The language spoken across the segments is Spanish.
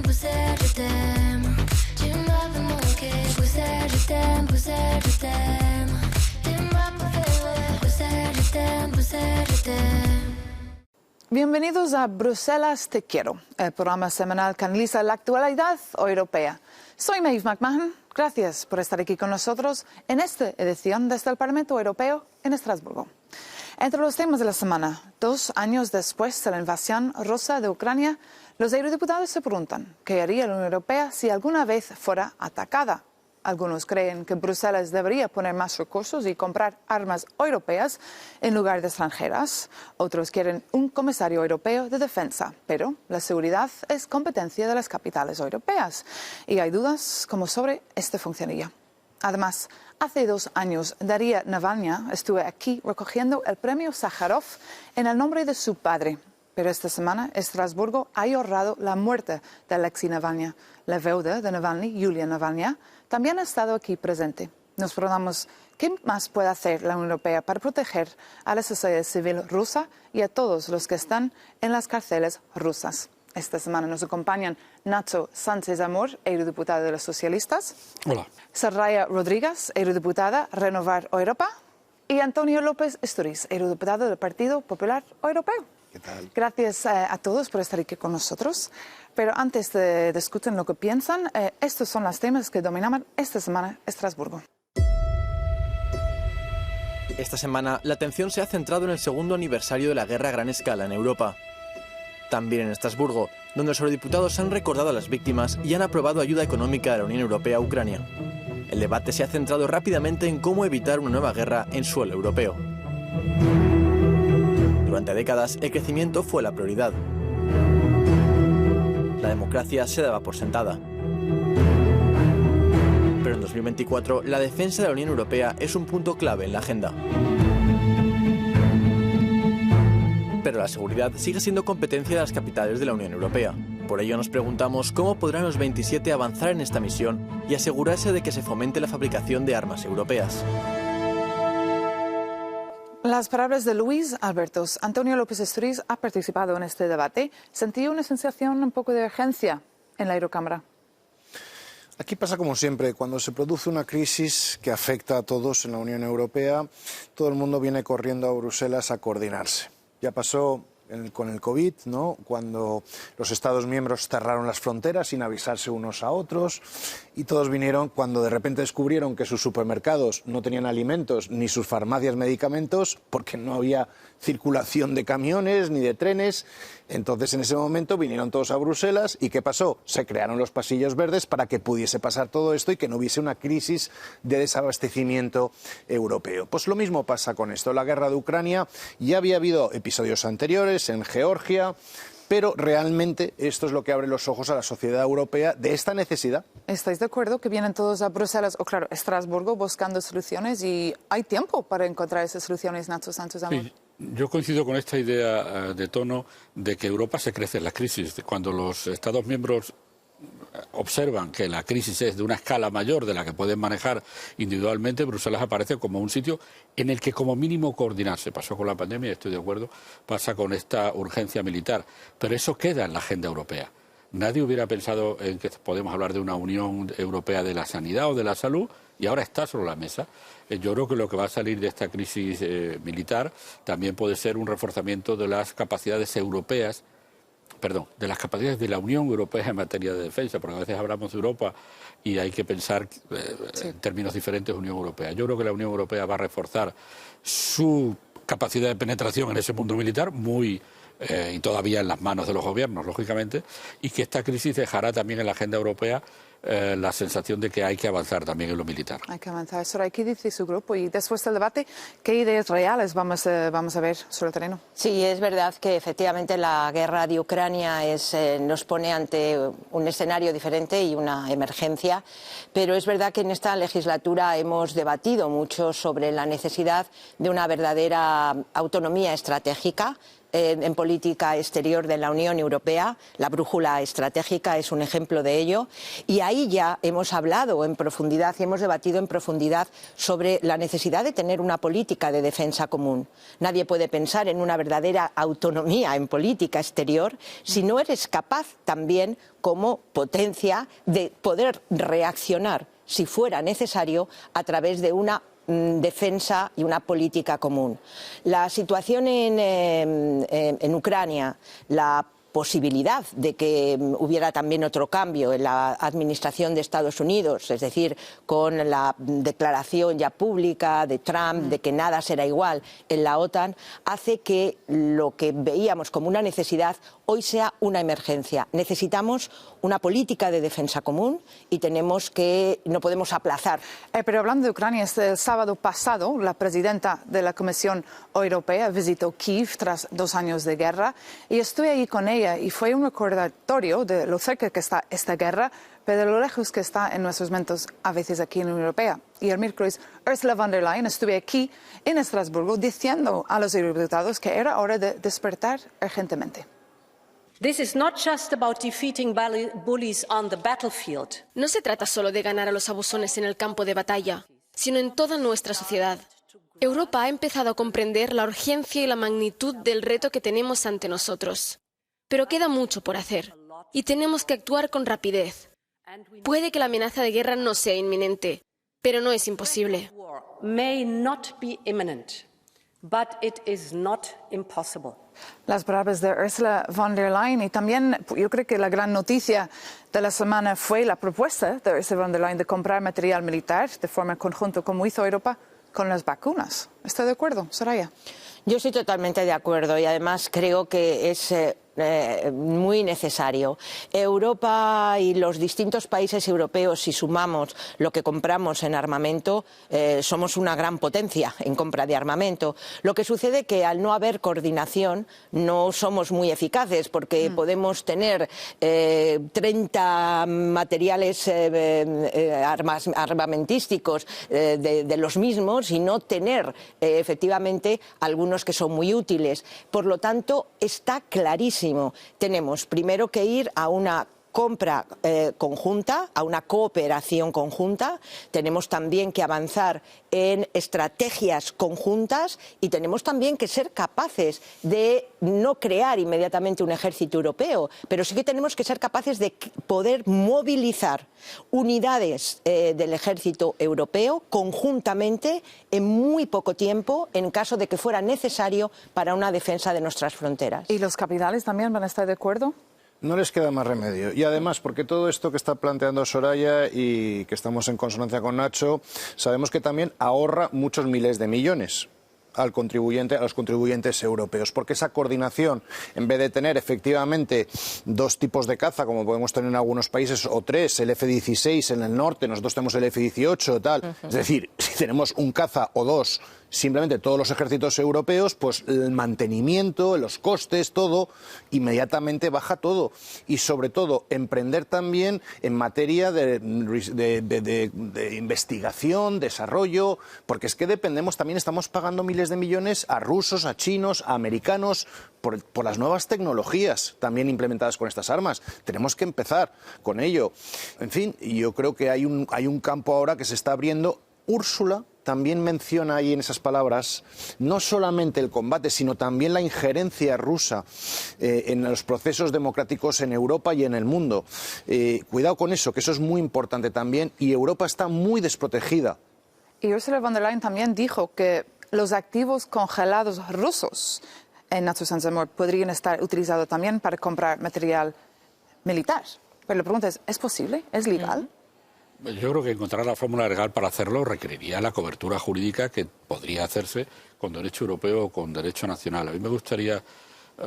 Bruxelles, je t'aime. Tu m'as fait manquer. Bruxelles, je t'aime, Bruxelles, je t'aime. T'es ma préférée. Bruxelles, je t'aime, Bruxelles, je t'aime. Bienvenidos a Bruselas Te Quiero, el programa semanal que analiza la actualidad europea. Soy Maeve McMahon, gracias por estar aquí con nosotros en esta edición desde el Parlamento Europeo en Estrasburgo. Entre los temas de la semana, 2 años después de la invasión rusa de Ucrania, los eurodiputados se preguntan qué haría la Unión Europea si alguna vez fuera atacada. Algunos creen que Bruselas debería poner más recursos y comprar armas europeas en lugar de extranjeras. Otros quieren un comisario europeo de defensa, pero la seguridad es competencia de las capitales europeas y hay dudas como sobre este funcionaría. Además, hace 2 años Daria Navalnya estuvo aquí recogiendo el premio Sájarov en el nombre de su padre. Pero esta semana Estrasburgo ha honrado la muerte de Alexei Navalny. La viuda de Navalny, Yulia Navalnya, también ha estado aquí presente. Nos preguntamos qué más puede hacer la Unión Europea para proteger a la sociedad civil rusa y a todos los que están en las cárceles rusas. Esta semana nos acompañan Nacho Sánchez Amor, eurodiputado de los socialistas. Hola. Soraya Rodríguez, eurodiputada Renovar Europa. Y Antonio López Istúriz, eurodiputado del Partido Popular Europeo. ¿Qué tal? Gracias a todos por estar aquí con nosotros. Pero antes de discutir lo que piensan, estos son los temas que dominaban esta semana Estrasburgo. Esta semana la atención se ha centrado en el segundo aniversario de la guerra a gran escala en Europa. También en Estrasburgo, donde los eurodiputados han recordado a las víctimas y han aprobado ayuda económica de la Unión Europea a Ucrania. El debate se ha centrado rápidamente en cómo evitar una nueva guerra en suelo europeo. Durante décadas, el crecimiento fue la prioridad. La democracia se daba por sentada. Pero en 2024, la defensa de la Unión Europea es un punto clave en la agenda. Pero la seguridad sigue siendo competencia de las capitales de la Unión Europea. Por ello nos preguntamos cómo podrán los 27 avanzar en esta misión y asegurarse de que se fomente la fabricación de armas europeas. Las palabras de Luis Albertos. Antonio López Istúriz ha participado en este debate. ¿Sentí una sensación un poco de urgencia en la Eurocámara? Aquí pasa como siempre, cuando se produce una crisis que afecta a todos en la Unión Europea, todo el mundo viene corriendo a Bruselas a coordinarse. Ya pasó con el COVID, ¿no? Cuando los Estados miembros cerraron las fronteras sin avisarse unos a otros y todos vinieron cuando de repente descubrieron que sus supermercados no tenían alimentos ni sus farmacias medicamentos porque no había circulación de camiones ni de trenes. Entonces en ese momento vinieron todos a Bruselas y ¿qué pasó? Se crearon los pasillos verdes para que pudiese pasar todo esto y que no hubiese una crisis de desabastecimiento europeo. Pues lo mismo pasa con esto. La guerra de Ucrania, ya había habido episodios anteriores en Georgia, pero realmente esto es lo que abre los ojos a la sociedad europea de esta necesidad. ¿Estáis de acuerdo que vienen todos a Bruselas o, claro, Estrasburgo buscando soluciones y hay tiempo para encontrar esas soluciones, Nacho Sánchez Amor? Sí, yo coincido con esta idea de tono de que Europa se crece en la crisis. Cuando los Estados miembros observan que la crisis es de una escala mayor de la que pueden manejar individualmente, Bruselas aparece como un sitio en el que como mínimo coordinarse. Pasó con la pandemia, estoy de acuerdo, pasa con esta urgencia militar, pero eso queda en la agenda europea. Nadie hubiera pensado en que podemos hablar de una Unión Europea de la Sanidad o de la Salud y ahora está sobre la mesa. Yo creo que lo que va a salir de esta crisis militar también puede ser un reforzamiento de las capacidades europeas, de las capacidades de la Unión Europea en materia de defensa, porque a veces hablamos de Europa y hay que pensar en términos diferentes de Unión Europea. Yo creo que la Unión Europea va a reforzar su capacidad de penetración en ese mundo militar y todavía en las manos de los gobiernos, lógicamente, y que esta crisis dejará también en la agenda europea la sensación de que hay que avanzar también en lo militar. Hay que avanzar. Soraya, ¿qué dice su grupo? Y después del debate, ¿qué ideas reales vamos a ver sobre el terreno? Sí, es verdad que efectivamente la guerra de Ucrania nos pone ante un escenario diferente y una emergencia, pero es verdad que en esta legislatura hemos debatido mucho sobre la necesidad de una verdadera autonomía estratégica en política exterior de la Unión Europea. La brújula estratégica es un ejemplo de ello. Y ahí ya hemos hablado en profundidad y hemos debatido en profundidad sobre la necesidad de tener una política de defensa común. Nadie puede pensar en una verdadera autonomía en política exterior si no eres capaz también, como potencia, de poder reaccionar, si fuera necesario, a través de una defensa y una política común. La situación en Ucrania, la posibilidad de que hubiera también otro cambio en la administración de Estados Unidos, es decir, con la declaración ya pública de Trump de que nada será igual en la OTAN, hace que lo que veíamos como una necesidad hoy sea una emergencia. Necesitamos una política de defensa común y no podemos aplazar. Pero hablando de Ucrania, el sábado pasado la presidenta de la Comisión Europea visitó Kiev tras 2 años de guerra y estuve ahí con ella y fue un recordatorio de lo cerca que está esta guerra, pero de lo lejos que está en nuestros momentos a veces aquí en la Unión Europea. Y el miércoles Ursula von der Leyen estuve aquí en Estrasburgo diciendo a los eurodiputados que era hora de despertar urgentemente. This is not just about defeating bullies on the battlefield. No se trata solo de ganar a los abusones en el campo de batalla, sino en toda nuestra sociedad. Europa ha empezado a comprender la urgencia y la magnitud del reto que tenemos ante nosotros. Pero queda mucho por hacer, y tenemos que actuar con rapidez. Puede que la amenaza de guerra no sea inminente, pero no es imposible. May not be imminent, but it is not impossible. Las palabras de Ursula von der Leyen, y también yo creo que la gran noticia de la semana fue la propuesta de Ursula von der Leyen de comprar material militar de forma conjunta como hizo Europa con las vacunas. ¿Está de acuerdo, Soraya? Yo estoy totalmente de acuerdo y además creo que es muy necesario. Europa y los distintos países europeos, si sumamos lo que compramos en armamento, somos una gran potencia en compra de armamento. Lo que sucede es que al no haber coordinación no somos muy eficaces porque podemos tener 30 materiales armamentísticos de los mismos y no tener efectivamente algunos que son muy útiles. Por lo tanto, está clarísimo. Tenemos primero que ir a una compra conjunta, a una cooperación conjunta, tenemos también que avanzar en estrategias conjuntas y tenemos también que ser capaces de no crear inmediatamente un ejército europeo, pero sí que tenemos que ser capaces de poder movilizar unidades del ejército europeo conjuntamente en muy poco tiempo en caso de que fuera necesario para una defensa de nuestras fronteras. ¿Y los capitales también van a estar de acuerdo? No les queda más remedio. Y además, porque todo esto que está planteando Soraya y que estamos en consonancia con Nacho, sabemos que también ahorra muchos miles de millones a los contribuyentes europeos, porque esa coordinación, en vez de tener efectivamente 2 tipos de caza, como podemos tener en algunos países, o 3, el F-16 en el norte, nosotros tenemos el F-18, tal, es decir, si tenemos un caza o 2, simplemente todos los ejércitos europeos, pues el mantenimiento, los costes, todo, inmediatamente baja todo. Y sobre todo, emprender también en materia de investigación, desarrollo, porque es que dependemos, también estamos pagando miles de millones a rusos, a chinos, a americanos, por las nuevas tecnologías también implementadas con estas armas. Tenemos que empezar con ello. En fin, yo creo que hay un campo ahora que se está abriendo. Úrsula también menciona ahí en esas palabras no solamente el combate, sino también la injerencia rusa en los procesos democráticos en Europa y en el mundo. Cuidado con eso, que eso es muy importante también, y Europa está muy desprotegida. Y Ursula von der Leyen también dijo que los activos congelados rusos en Natsou-San-Samur podrían estar utilizados también para comprar material militar. Pero la pregunta ¿es posible? ¿Es legal? Yo creo que encontrar la fórmula legal para hacerlo requeriría la cobertura jurídica que podría hacerse con derecho europeo o con derecho nacional. A mí me gustaría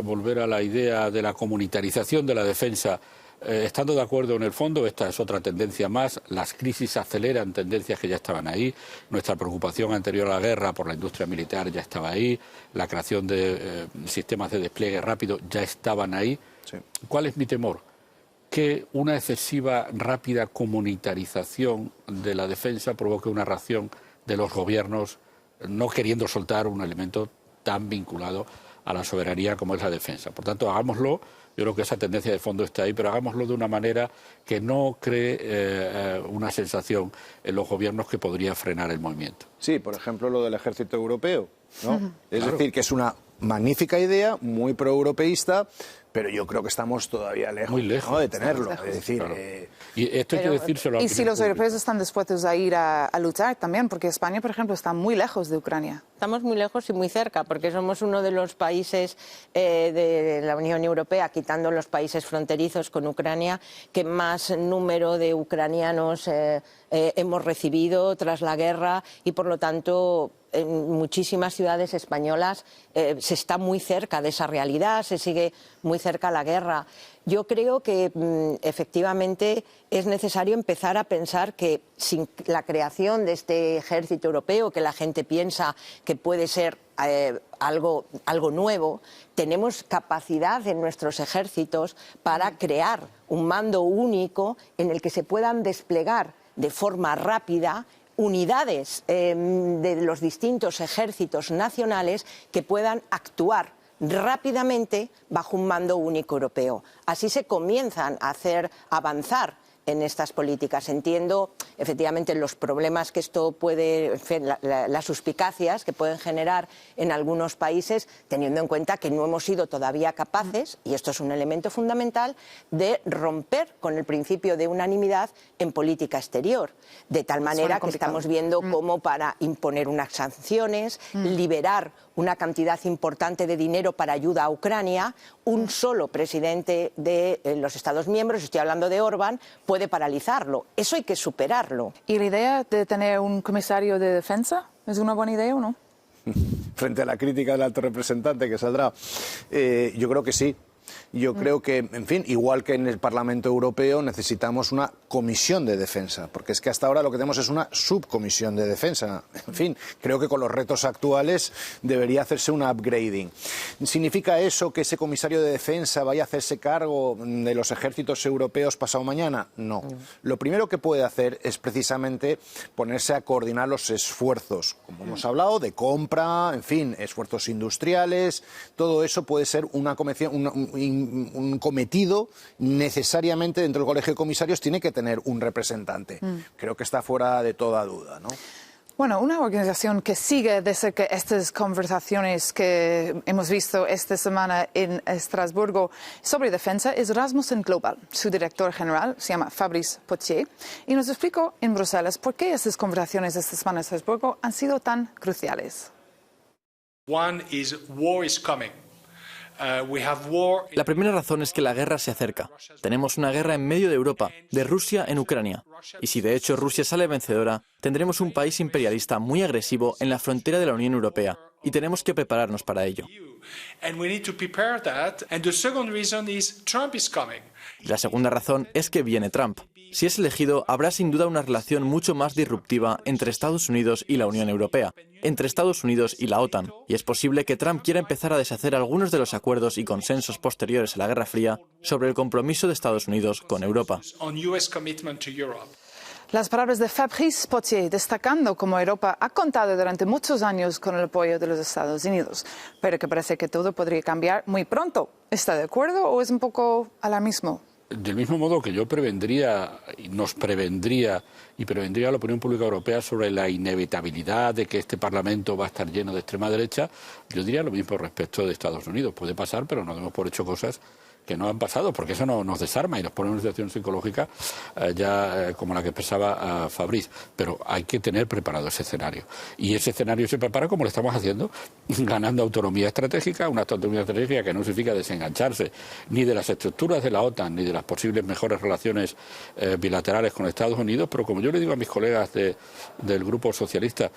volver a la idea de la comunitarización de la defensa. Estando de acuerdo en el fondo, esta es otra tendencia más. Las crisis aceleran tendencias que ya estaban ahí. Nuestra preocupación anterior a la guerra por la industria militar ya estaba ahí. La creación de sistemas de despliegue rápido ya estaban ahí. Sí. ¿Cuál es mi temor? Que una excesiva, rápida comunitarización de la defensa provoque una reacción de los gobiernos no queriendo soltar un elemento tan vinculado a la soberanía como es la defensa. Por tanto, hagámoslo. Yo creo que esa tendencia de fondo está ahí, pero hagámoslo de una manera que no cree una sensación en los gobiernos que podría frenar el movimiento. Sí, por ejemplo, lo del ejército europeo, ¿no? Es decir, que es una magnífica idea, muy proeuropeísta, pero yo creo que estamos todavía lejos, muy lejos, ¿no?, de tenerlo. Es decir, claro. Y esto hay que decírselo a y si los europeos están dispuestos a ir a luchar también, porque España, por ejemplo, está muy lejos de Ucrania. Estamos muy lejos y muy cerca, porque somos uno de los países de la Unión Europea, quitando los países fronterizos con Ucrania, que más número de ucranianos hemos recibido tras la guerra y, por lo tanto, en muchísimas ciudades españolas se está muy cerca de esa realidad, se sigue muy cerca la guerra. Yo creo que efectivamente es necesario empezar a pensar que sin la creación de este ejército europeo, que la gente piensa que puede ser algo nuevo, tenemos capacidad en nuestros ejércitos para crear un mando único en el que se puedan desplegar de forma rápida unidades de los distintos ejércitos nacionales que puedan actuar rápidamente bajo un mando único europeo. Así se comienzan a hacer avanzar en estas políticas. Entiendo efectivamente los problemas que esto puede, las suspicacias que pueden generar en algunos países, teniendo en cuenta que no hemos sido todavía capaces, y esto es un elemento fundamental, de romper con el principio de unanimidad en política exterior, de tal manera que estamos viendo cómo para imponer unas sanciones, liberar una cantidad importante de dinero para ayuda a Ucrania, un solo presidente de los Estados miembros, estoy hablando de Orbán, puede paralizarlo. Eso hay que superarlo. ¿Y la idea de tener un comisario de defensa es una buena idea o no? Frente a la crítica del alto representante que saldrá, yo creo que sí. Yo creo que, en fin, igual que en el Parlamento Europeo necesitamos una comisión de defensa, porque es que hasta ahora lo que tenemos es una subcomisión de defensa. En fin, creo que con los retos actuales debería hacerse un upgrading. ¿Significa eso que ese comisario de defensa vaya a hacerse cargo de los ejércitos europeos pasado mañana? No. Lo primero que puede hacer es precisamente ponerse a coordinar los esfuerzos, como hemos hablado, de compra, en fin, esfuerzos industriales. Todo eso puede ser una comisión, un cometido necesariamente dentro del Colegio de Comisarios tiene que tener un representante. Creo que está fuera de toda duda, ¿no? Bueno, una organización que sigue de cerca estas conversaciones que hemos visto esta semana en Estrasburgo sobre defensa es Rasmussen Global. Su director general se llama Fabrice Potier y nos explicó en Bruselas por qué estas conversaciones esta semana en Estrasburgo han sido tan cruciales. One is war is coming. La primera razón es que la guerra se acerca. Tenemos una guerra en medio de Europa, de Rusia en Ucrania. Y si de hecho Rusia sale vencedora, tendremos un país imperialista muy agresivo en la frontera de la Unión Europea. Y tenemos que prepararnos para ello. Y la segunda razón es que viene Trump. Si es elegido, habrá sin duda una relación mucho más disruptiva entre Estados Unidos y la Unión Europea, entre Estados Unidos y la OTAN, y es posible que Trump quiera empezar a deshacer algunos de los acuerdos y consensos posteriores a la Guerra Fría sobre el compromiso de Estados Unidos con Europa. Las palabras de Fabrice Potier destacando cómo Europa ha contado durante muchos años con el apoyo de los Estados Unidos, pero que parece que todo podría cambiar muy pronto. ¿Está de acuerdo o es un poco alarmismo? Del mismo modo que yo prevendría, y nos prevendría, y prevendría a la opinión pública europea sobre la inevitabilidad de que este Parlamento va a estar lleno de extrema derecha, yo diría lo mismo respecto de Estados Unidos. Puede pasar, pero no demos por hecho cosas que no han pasado, porque eso nos desarma y nos pone en una situación psicológica como la que expresaba Fabrice. Pero hay que tener preparado ese escenario. Y ese escenario se prepara como lo estamos haciendo, ganando autonomía estratégica, una autonomía estratégica que no significa desengancharse ni de las estructuras de la OTAN, ni de las posibles mejores relaciones bilaterales con Estados Unidos, pero como yo le digo a mis colegas del Grupo Socialista,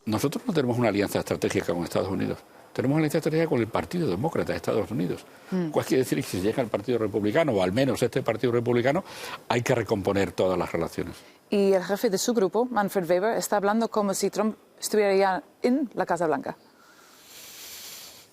nosotros no tenemos una alianza estratégica con Estados Unidos. Tenemos una alianza estratégica con el Partido Demócrata de Estados Unidos. ¿Cuál quiere decir que si llega el Partido Republicano, o al menos este Partido Republicano, hay que recomponer todas las relaciones? Y el jefe de su grupo, Manfred Weber, está hablando como si Trump estuviera ya en la Casa Blanca.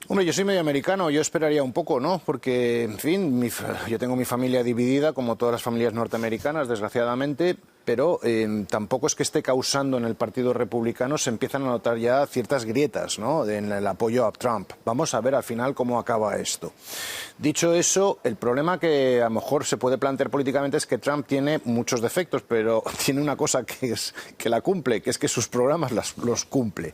Hombre, yo soy medio americano, yo esperaría un poco, ¿no? Porque, en fin, yo tengo mi familia dividida, como todas las familias norteamericanas, desgraciadamente, pero tampoco es que esté causando en el Partido Republicano, se empiezan a notar ya ciertas grietas, ¿no?, en el apoyo a Trump. Vamos a ver al final cómo acaba esto. Dicho eso, el problema que a lo mejor se puede plantear políticamente es que Trump tiene muchos defectos, pero tiene una cosa que la cumple, que es que sus programas los cumple.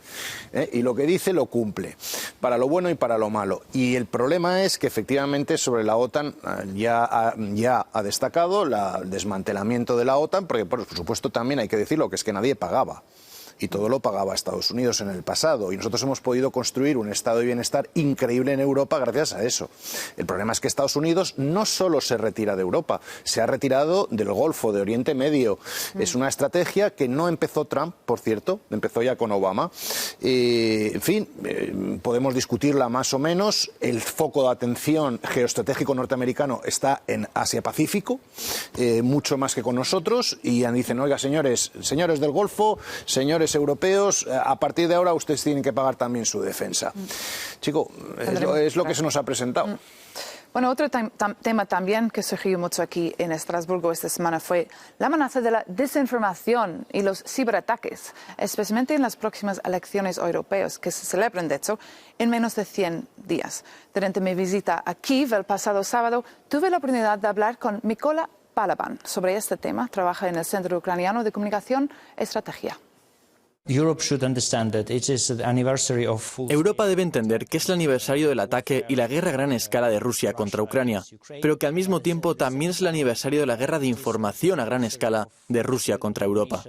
Y lo que dice lo cumple, para lo bueno y para lo malo. Y el problema es que efectivamente sobre la OTAN ya ha destacado el desmantelamiento de la OTAN, porque por supuesto también hay que decirlo, que es que nadie pagaba. Y todo lo pagaba Estados Unidos en el pasado. Y nosotros hemos podido construir un estado de bienestar increíble en Europa gracias a eso. El problema es que Estados Unidos no solo se retira de Europa, se ha retirado del Golfo, de Oriente Medio. Es una estrategia que no empezó Trump, por cierto, empezó ya con Obama. En fin, podemos discutirla más o menos. El foco de atención geoestratégico norteamericano está en Asia-Pacífico, mucho más que con nosotros. Y dicen, oiga, señores del Golfo, señores europeos, a partir de ahora ustedes tienen que pagar también su defensa. Chico, es lo que se nos ha presentado. Bueno, otro tema también que surgió mucho aquí en Estrasburgo esta semana fue la amenaza de la desinformación y los ciberataques, especialmente en las próximas elecciones europeas, que se celebran, de hecho, en menos de 100 días. Durante mi visita a Kiev el pasado sábado, tuve la oportunidad de hablar con Mykola Balaban sobre este tema. Trabaja en el Centro Ucraniano de Comunicación e Estrategia. Europa debe entender que es el aniversario del ataque y la guerra a gran escala de Rusia contra Ucrania, pero que al mismo tiempo también es el aniversario de la guerra de información a gran escala de Rusia contra Europa.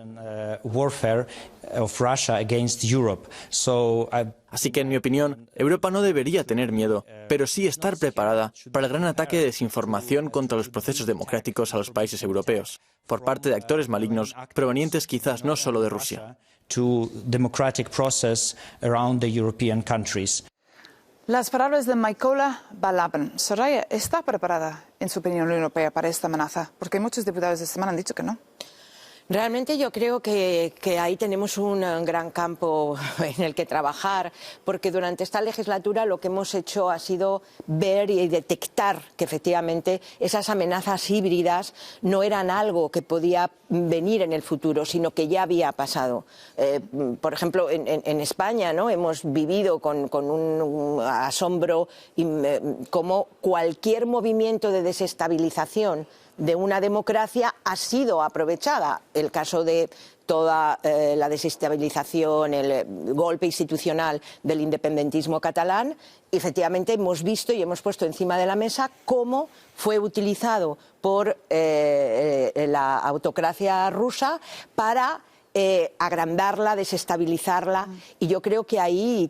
Así que, en mi opinión, Europa no debería tener miedo, pero sí estar preparada para el gran ataque de desinformación contra los procesos democráticos a los países europeos, por parte de actores malignos provenientes quizás no solo de Rusia. Las palabras de Mykola Balaban. Soraya, ¿está preparada, en su opinión, la Unión Europea para esta amenaza? Porque muchos diputados esta semana han dicho que no. Realmente yo creo que ahí tenemos un gran campo en el que trabajar, porque durante esta legislatura lo que hemos hecho ha sido ver y detectar que efectivamente esas amenazas híbridas no eran algo que podía venir en el futuro, sino que ya había pasado. Por ejemplo, en España, ¿no?, hemos vivido con un asombro como cualquier movimiento de desestabilización de una democracia ha sido aprovechada. El caso de toda la desestabilización, el golpe institucional del independentismo catalán, efectivamente hemos visto y hemos puesto encima de la mesa cómo fue utilizado por la autocracia rusa para agrandarla, desestabilizarla, y yo creo que ahí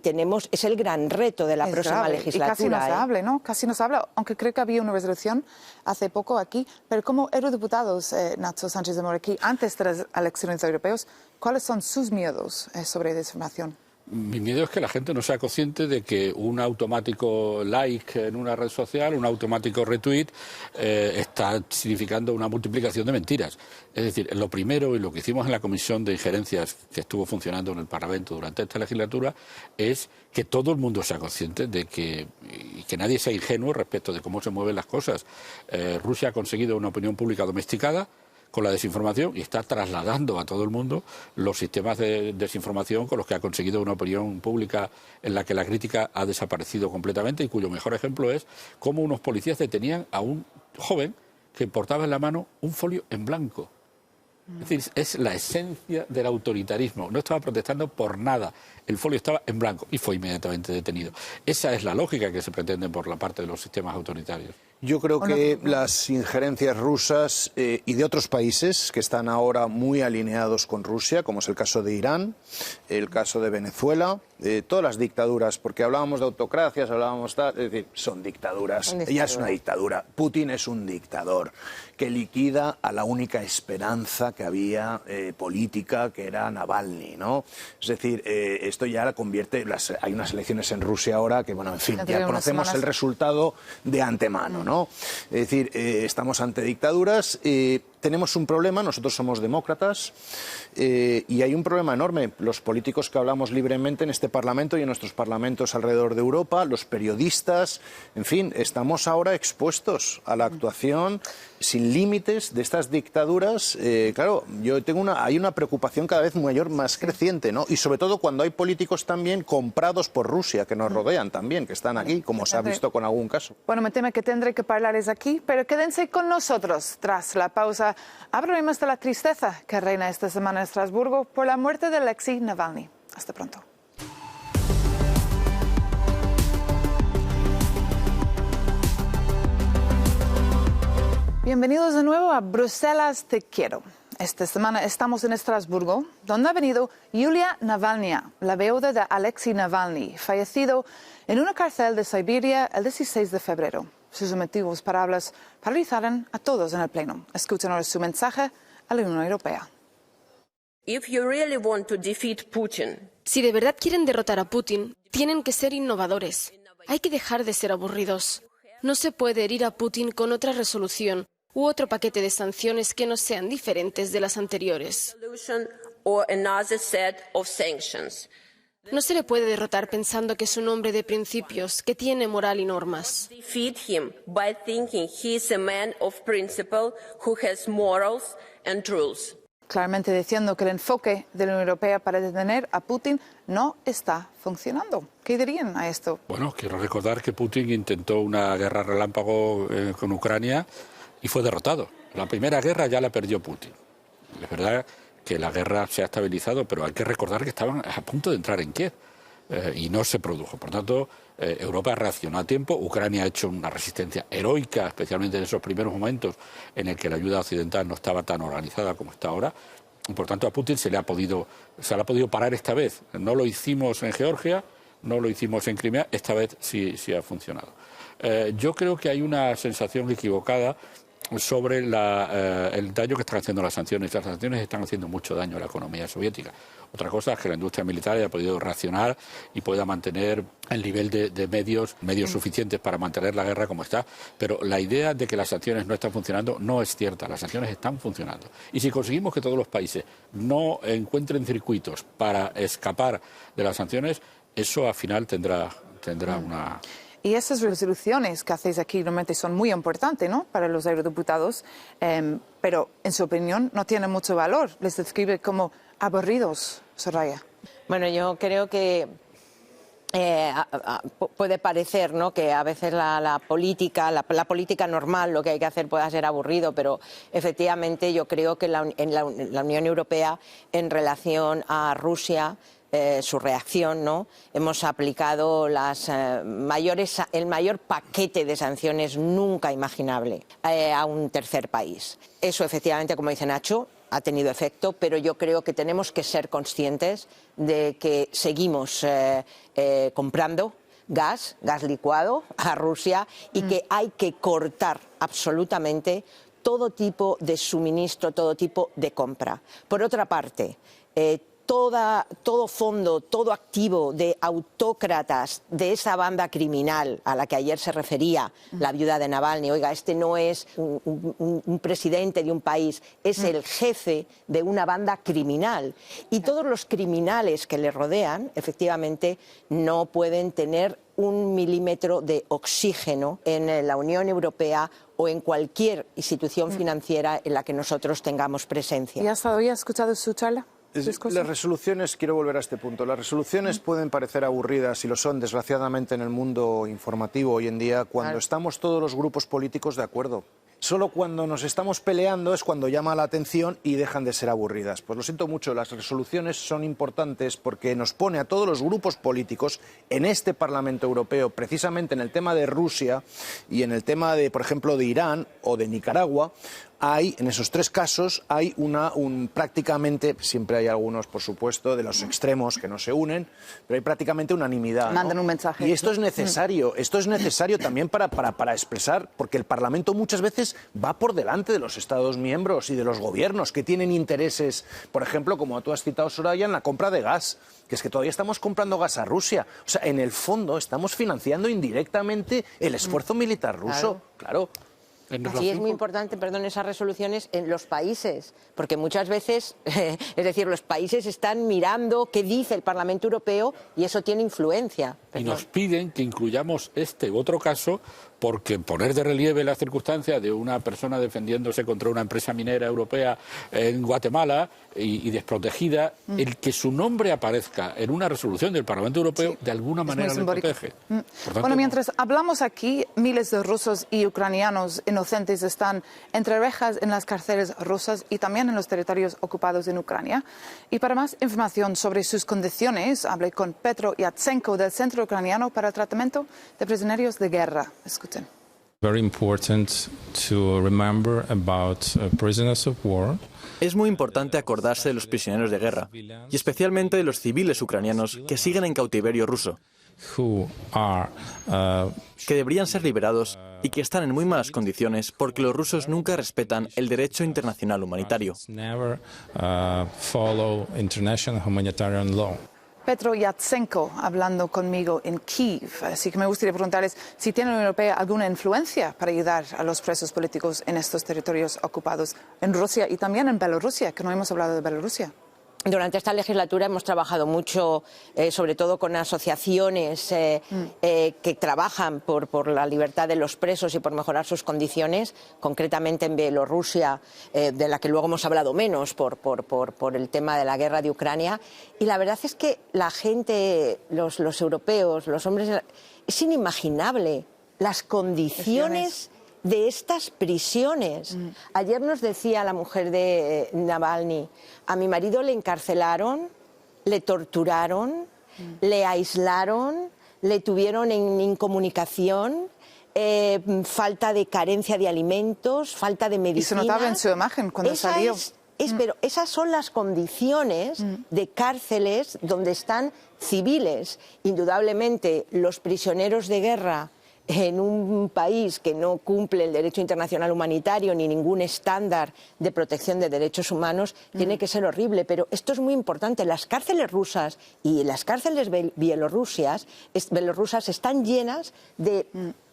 es el gran reto de la próxima legislatura. Y casi no se habla, ¿no? Casi no se habla, aunque creo que había una resolución hace poco aquí, pero como eurodiputados, Nacho Sánchez de Moretti, antes de las elecciones europeas, ¿cuáles son sus miedos sobre desinformación? Mi miedo es que la gente no sea consciente de que un automático like en una red social, un automático retweet, está significando una multiplicación de mentiras. Es decir, lo primero y lo que hicimos en la Comisión de Injerencias que estuvo funcionando en el Parlamento durante esta legislatura es que todo el mundo sea consciente de que nadie sea ingenuo respecto de cómo se mueven las cosas. Rusia ha conseguido una opinión pública domesticada con la desinformación y está trasladando a todo el mundo los sistemas de desinformación con los que ha conseguido una opinión pública en la que la crítica ha desaparecido completamente y cuyo mejor ejemplo es cómo unos policías detenían a un joven que portaba en la mano un folio en blanco. Es decir, es la esencia del autoritarismo. No estaba protestando por nada. El folio estaba en blanco y fue inmediatamente detenido. Esa es la lógica que se pretende por la parte de los sistemas autoritarios. Yo creo que las injerencias rusas y de otros países que están ahora muy alineados con Rusia, como es el caso de Irán, el caso de Venezuela, todas las dictaduras, porque hablábamos de autocracias, es decir, son dictaduras. Ya es una dictadura. Putin es un dictador que liquida a la única esperanza que había política, que era Navalny, ¿no? Es decir, esto ya la convierte. Hay unas elecciones en Rusia ahora que, bueno, en fin, ya conocemos el resultado de antemano, ¿no? Es decir, estamos ante dictaduras. tenemos un problema, nosotros somos demócratas y hay un problema enorme. Los políticos que hablamos libremente en este Parlamento y en nuestros parlamentos alrededor de Europa, los periodistas, en fin, estamos ahora expuestos a la actuación sin límites de estas dictaduras. Claro, yo tengo hay una preocupación cada vez mayor, más creciente, ¿no? Y sobre todo cuando hay políticos también comprados por Rusia, que nos rodean también, que están aquí, como se ha visto con algún caso. Bueno, me temo que tendré que hablarles aquí, pero quédense con nosotros. Tras la pausa, hablaremos de la tristeza que reina esta semana en Estrasburgo por la muerte de Alexei Navalny. Hasta pronto. Bienvenidos de nuevo a Bruselas Te Quiero. Esta semana estamos en Estrasburgo, donde ha venido Yulia Navalnaya, la viuda de Alexei Navalny, fallecido en una cárcel de Siberia el 16 de febrero. Sus motivos palabras paralizaron a todos en el Pleno. Escuchen ahora su mensaje a la Unión Europea. Si de verdad quieren derrotar a Putin, tienen que ser innovadores. Hay que dejar de ser aburridos. No se puede herir a Putin con otra resolución u otro paquete de sanciones que no sean diferentes de las anteriores. No se le puede derrotar pensando que es un hombre de principios, que tiene moral y normas. Claramente diciendo que el enfoque de la Unión Europea para detener a Putin no está funcionando. ¿Qué dirían a esto? Bueno, quiero recordar que Putin intentó una guerra relámpago con Ucrania y fue derrotado. La primera guerra ya la perdió Putin. Es verdad que la guerra se ha estabilizado, pero hay que recordar que estaban a punto de entrar en Kiev y no se produjo. Por tanto, Europa reaccionó a tiempo. Ucrania ha hecho una resistencia heroica, especialmente en esos primeros momentos en el que la ayuda occidental no estaba tan organizada como está ahora. Por tanto, a Putin se le ha podido parar esta vez. No lo hicimos en Georgia, no lo hicimos en Crimea, esta vez sí ha funcionado. Yo creo que hay una sensación equivocada sobre el daño que están haciendo las sanciones. Las sanciones están haciendo mucho daño a la economía soviética. Otra cosa es que la industria militar haya podido reaccionar y pueda mantener el nivel de medios suficientes para mantener la guerra como está. Pero la idea de que las sanciones no están funcionando no es cierta. Las sanciones están funcionando. Y si conseguimos que todos los países no encuentren circuitos para escapar de las sanciones, eso al final tendrá una... Y esas resoluciones que hacéis aquí realmente son muy importantes, ¿no?, para los eurodiputados, pero en su opinión no tienen mucho valor. Les describe como aburridos, Soraya. Bueno, yo creo que puede parecer, ¿no?, que a veces la política normal, lo que hay que hacer pueda ser aburrido, pero efectivamente yo creo que en la Unión Europea, en relación a Rusia, su reacción, ¿no?, hemos aplicado el mayor paquete de sanciones nunca imaginable a un tercer país. Eso efectivamente, como dice Nacho, ha tenido efecto, pero yo creo que tenemos que ser conscientes de que seguimos comprando gas licuado a Rusia y que hay que cortar absolutamente todo tipo de suministro, todo tipo de compra. Por otra parte, todo fondo, todo activo de autócratas de esa banda criminal a la que ayer se refería la viuda de Navalny, oiga, este no es un presidente de un país, es el jefe de una banda criminal. Y todos los criminales que le rodean, efectivamente, no pueden tener un milímetro de oxígeno en la Unión Europea o en cualquier institución financiera en la que nosotros tengamos presencia. ¿Y hasta hoy has escuchado su charla? Las resoluciones, quiero volver a este punto, las resoluciones pueden parecer aburridas y lo son desgraciadamente en el mundo informativo hoy en día cuando estamos todos los grupos políticos de acuerdo. Solo cuando nos estamos peleando es cuando llama la atención y dejan de ser aburridas. Pues lo siento mucho, las resoluciones son importantes porque nos pone a todos los grupos políticos en este Parlamento Europeo, precisamente en el tema de Rusia y en el tema de, por ejemplo, de Irán o de Nicaragua. En esos tres casos hay prácticamente, siempre hay algunos, por supuesto, de los extremos que no se unen, pero hay prácticamente unanimidad, ¿no? Mandan un mensaje. Y esto es necesario también para expresar, porque el Parlamento muchas veces va por delante de los Estados miembros y de los gobiernos que tienen intereses, por ejemplo, como tú has citado, Soraya, en la compra de gas, que es que todavía estamos comprando gas a Rusia. O sea, en el fondo estamos financiando indirectamente el esfuerzo militar ruso, claro. Sí, es muy importante, perdón, esas resoluciones en los países, porque muchas veces, es decir, los países están mirando qué dice el Parlamento Europeo y eso tiene influencia. Y nos piden que incluyamos este u otro caso porque poner de relieve la circunstancia de una persona defendiéndose contra una empresa minera europea en Guatemala y desprotegida, el que su nombre aparezca en una resolución del Parlamento Europeo, de alguna manera le protege. Por tanto, bueno, mientras hablamos aquí, miles de rusos y ucranianos inocentes están entre rejas en las cárceles rusas y también en los territorios ocupados en Ucrania. Y para más información sobre sus condiciones, hablé con Petro Yatsenko del Centro Ucraniano para el Tratamiento de Prisioneros de Guerra. Escuchen. Very important to remember about prisoners of war. Es muy importante acordarse de los prisioneros de guerra, y especialmente de los civiles ucranianos que siguen en cautiverio ruso, que deberían ser liberados y que están en muy malas condiciones porque los rusos nunca respetan el derecho internacional humanitario. Petro Yatsenko hablando conmigo en Kiev. Así que me gustaría preguntarles si tiene la Unión Europea alguna influencia para ayudar a los presos políticos en estos territorios ocupados en Rusia y también en Bielorrusia, que no hemos hablado de Bielorrusia. Durante esta legislatura hemos trabajado mucho, sobre todo con asociaciones que trabajan por la libertad de los presos y por mejorar sus condiciones, concretamente en Bielorrusia, de la que luego hemos hablado menos por el tema de la guerra de Ucrania. Y la verdad es que la gente, los europeos, los hombres, es inimaginable las condiciones de estas prisiones. Ayer nos decía la mujer de Navalny, a mi marido le encarcelaron, le torturaron, le aislaron, le tuvieron en incomunicación, falta de carencia de alimentos, falta de medicinas. Y se notaba en su imagen cuando salió. Pero esas son las condiciones de cárceles donde están civiles. Indudablemente los prisioneros de guerra en un país que no cumple el derecho internacional humanitario ni ningún estándar de protección de derechos humanos, tiene que ser horrible. Pero esto es muy importante. Las cárceles rusas y las cárceles bielorrusas están llenas de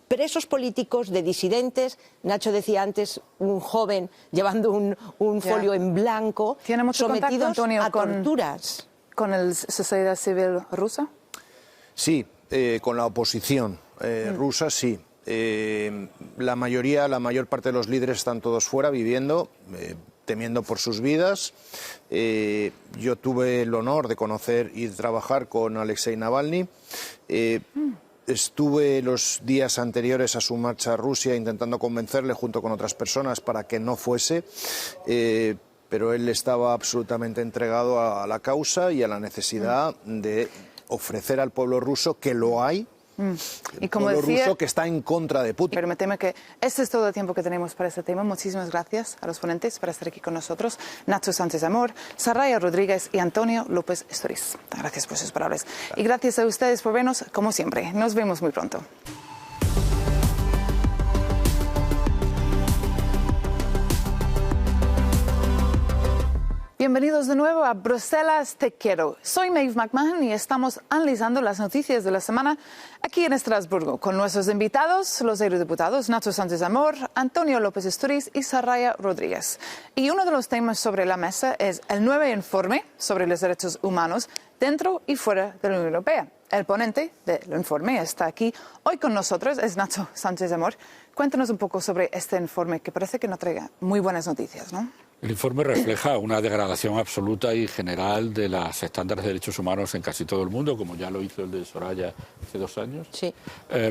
presos políticos, de disidentes. Nacho decía antes, un joven llevando un folio en blanco, ¿Tiene mucho contacto, sometidos Antonio, a torturas. ¿Con la sociedad civil rusa? Sí, con la oposición rusa, sí. La mayor parte de los líderes están todos fuera viviendo, temiendo por sus vidas. Yo tuve el honor de conocer y trabajar con Alexei Navalny. Estuve los días anteriores a su marcha a Rusia intentando convencerle junto con otras personas para que no fuese, pero él estaba absolutamente entregado a la causa y a la necesidad de ofrecer al pueblo ruso, que lo hay, Y como pueblo decía, ruso que está en contra de Putin. Pero me temo que este es todo el tiempo que tenemos para este tema. Muchísimas gracias a los ponentes por estar aquí con nosotros. Nacho Sánchez Amor, Soraya Rodríguez y Antonio López Estoriz. Gracias por sus palabras. Y gracias a ustedes por vernos, como siempre. Nos vemos muy pronto. Bienvenidos de nuevo a Bruselas Te Quiero. Soy Maeve McMahon y estamos analizando las noticias de la semana aquí en Estrasburgo con nuestros invitados, los eurodiputados Nacho Sánchez Amor, Antonio López Estoriz y Soraya Rodríguez. Y uno de los temas sobre la mesa es el nuevo informe sobre los derechos humanos dentro y fuera de la Unión Europea. El ponente del informe está aquí hoy con nosotros, es Nacho Sánchez Amor. Cuéntanos un poco sobre este informe que parece que nos traiga muy buenas noticias, ¿no? El informe refleja una degradación absoluta y general de los estándares de derechos humanos en casi todo el mundo, como ya lo hizo el de Soraya hace 2 años, Sí.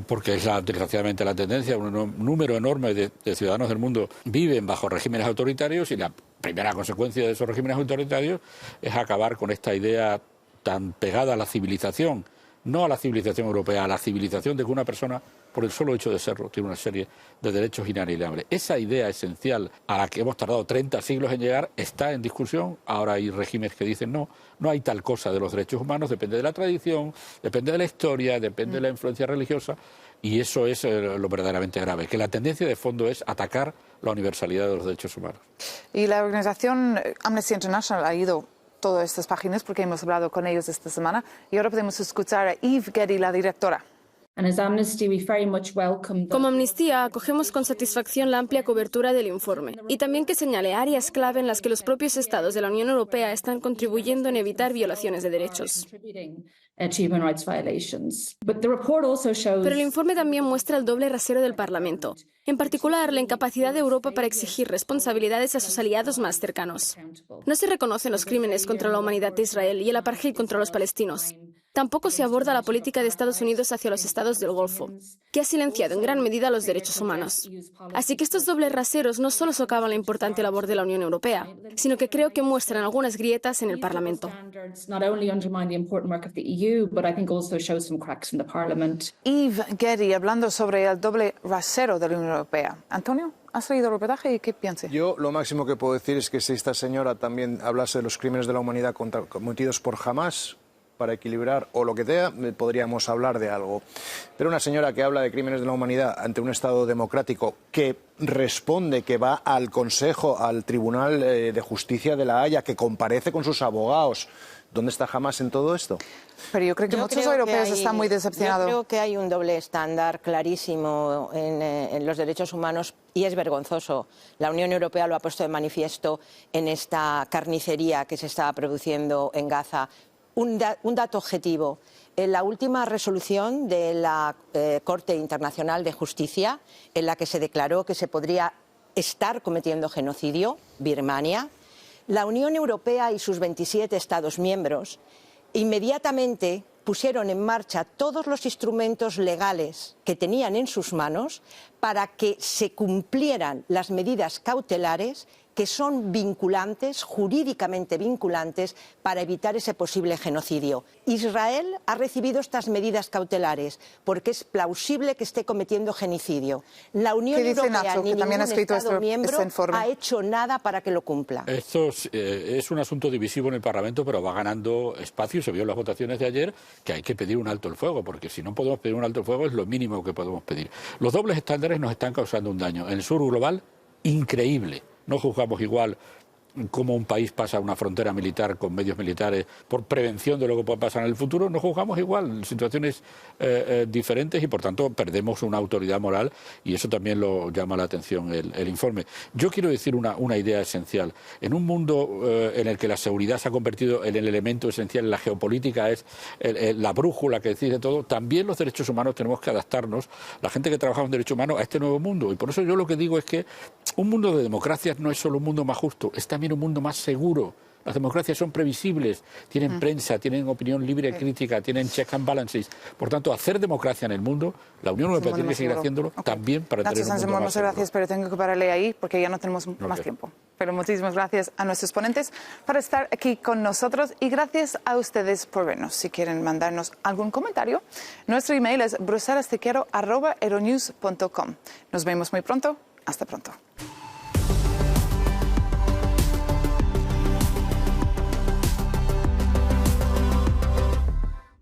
Porque es desgraciadamente la tendencia. Un número enorme de ciudadanos del mundo viven bajo regímenes autoritarios y la primera consecuencia de esos regímenes autoritarios es acabar con esta idea tan pegada a la civilización, no a la civilización europea, a la civilización de que una persona, por el solo hecho de serlo, tiene una serie de derechos inalienables. Esa idea esencial a la que hemos tardado 30 siglos en llegar está en discusión. Ahora hay regímenes que dicen no hay tal cosa de los derechos humanos, depende de la tradición, depende de la historia, depende de la influencia religiosa, y eso es lo verdaderamente grave, que la tendencia de fondo es atacar la universalidad de los derechos humanos. Y la organización Amnesty International ha ido todas estas páginas porque hemos hablado con ellos esta semana y ahora podemos escuchar a Eve Getty, la directora. Como Amnistía, acogemos con satisfacción la amplia cobertura del informe y también que señale áreas clave en las que los propios Estados de la Unión Europea están contribuyendo en evitar violaciones de derechos. Pero el informe también muestra el doble rasero del Parlamento, en particular la incapacidad de Europa para exigir responsabilidades a sus aliados más cercanos. No se reconocen los crímenes contra la humanidad de Israel y el apartheid contra los palestinos. Tampoco se aborda la política de Estados Unidos hacia los estados del Golfo, que ha silenciado en gran medida los derechos humanos. Así que estos dobles raseros no solo socavan la importante labor de la Unión Europea, sino que creo que muestran algunas grietas en el Parlamento. Yves Guéry, hablando sobre el doble rasero de la Unión Europea. Antonio, ¿has leído el reportaje y qué piensas? Yo lo máximo que puedo decir es que si esta señora también hablase de los crímenes de la humanidad cometidos por Hamás, para equilibrar o lo que sea, podríamos hablar de algo. Pero una señora que habla de crímenes de la humanidad ante un Estado democrático que responde, que va al Consejo, al Tribunal de Justicia de La Haya, que comparece con sus abogados, ¿dónde está Hamás en todo esto? Pero yo creo que muchos europeos están muy decepcionados. Yo creo que hay un doble estándar clarísimo en los derechos humanos y es vergonzoso. La Unión Europea lo ha puesto de manifiesto en esta carnicería que se está produciendo en Gaza. Un dato objetivo. En la última resolución de la Corte Internacional de Justicia, en la que se declaró que se podría estar cometiendo genocidio, Birmania, la Unión Europea y sus 27 Estados miembros inmediatamente pusieron en marcha todos los instrumentos legales que tenían en sus manos para que se cumplieran las medidas cautelares que son vinculantes, jurídicamente vinculantes, para evitar ese posible genocidio. Israel ha recibido estas medidas cautelares porque es plausible que esté cometiendo genocidio. La Unión Europea ni ningún Estado miembro ha hecho nada para que lo cumpla. Esto es un asunto divisivo en el Parlamento, pero va ganando espacio. Se vio en las votaciones de ayer que hay que pedir un alto el fuego, porque si no podemos pedir un alto el fuego es lo mínimo que podemos pedir. Los dobles estándares nos están causando un daño. En el sur global, increíble. No juzgamos igual cómo un país pasa una frontera militar con medios militares por prevención de lo que pueda pasar en el futuro. No juzgamos igual, situaciones diferentes y por tanto perdemos una autoridad moral y eso también lo llama la atención el informe. Yo quiero decir una idea esencial. En un mundo en el que la seguridad se ha convertido en el elemento esencial, en la geopolítica es la brújula que decide todo, también los derechos humanos tenemos que adaptarnos, la gente que trabaja en derechos humanos, a este nuevo mundo. Y por eso yo lo que digo es que un mundo de democracias no es solo un mundo más justo, es también un mundo más seguro. Las democracias son previsibles, tienen prensa, tienen opinión libre y crítica, tienen checks and balances. Por tanto, hacer democracia en el mundo, la Unión Europea tiene que seguir haciéndolo también para tener un mundo más seguro. Gracias, pero tengo que pararle ahí porque ya no tenemos más tiempo. Pero muchísimas gracias a nuestros ponentes por estar aquí con nosotros y gracias a ustedes por vernos. Si quieren mandarnos algún comentario, nuestro email es bruselastequiero@euronews.com. Nos vemos muy pronto. Hasta pronto.